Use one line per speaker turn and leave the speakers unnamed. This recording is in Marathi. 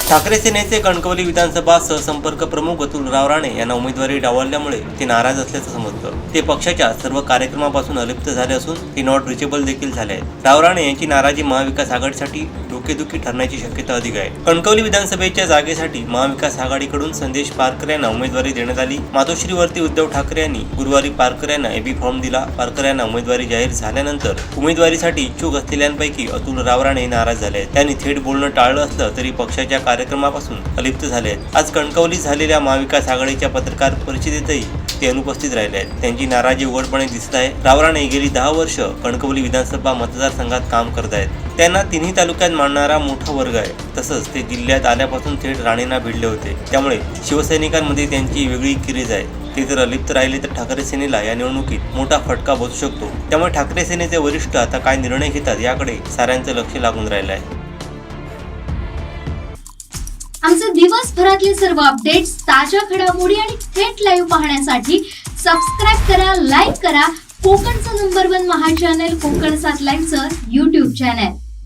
ठाकरे सेनेचे कणकवली विधानसभा सहसंपर्क प्रमुख अतुलराव राणे यांना उमेदवारी डावलल्यामुळे ते नाराज असल्याचं समजतं। ते पक्षाच्या सर्व कार्यक्रमापासून अलिप्त झाले असून ते नॉट रिचेबल देखील झाले आहेत। राव राणे यांची नाराजी महाविकास आघाडीसाठी डोकेदुखी ठरण्याची शक्यता अधिक आहे। कणकवली विधानसभेच्या जागेसाठी महाविकास आघाडीकडून संदेश पारकर यांना उमेदवारी देण्यात आली। मातोश्रीवरती उद्धव ठाकरे यांनी गुरुवारी पारकर यांना एबी फॉर्म दिला। पारकर यांना उमेदवारी जाहीर झाल्यानंतर उमेदवारीसाठी इच्छुक असलेल्यांपैकी अतुलराव राणे नाराज झाले आहेत। त्यांनी थेट बोलणं टाळलं असलं तरी पक्षाच्या कार्यक्रमापासून अलिप्त झाले आहेत। आज कणकवलीत झालेल्या महाविकास आघाडीच्या पत्रकार परिषदेतही ते अनुपस्थित राहिले आहेत। त्यांची नाराजी उघडपणे दिसत आहे। राव राणे गेली 10 वर्ष कणकवली विधानसभा मतदारसंघात काम करत आहेत। त्यांना तिन्ही तालुक्यात मानणारा मोठा वर्ग आहे। तसंच ते जिल्ह्यात आल्यापासून थेट राणेंना भिडले होते। त्यामुळे शिवसैनिकांमध्ये त्यांची वेगळी क्रेज आहे। ते जर अलिप्त राहिले तर ठाकरे सेनेला या निवडणुकीत मोठा फटका बसू शकतो। त्यामुळे ठाकरे सेनेचे वरिष्ठ आता काय निर्णय घेतात याकडे साऱ्यांचं लक्ष लागून राहिलं आहे।
आमचे दिवसभरातले सर्व अपडेट्स, ताज्या घडामोडी आणि थेट लाईव्ह पाहण्यासाठी सबस्क्राईब करा, लाईक करा कोकणचं नंबर 1 महा चॅनल कोकण 7 लाईव्हचं YouTube चॅनल।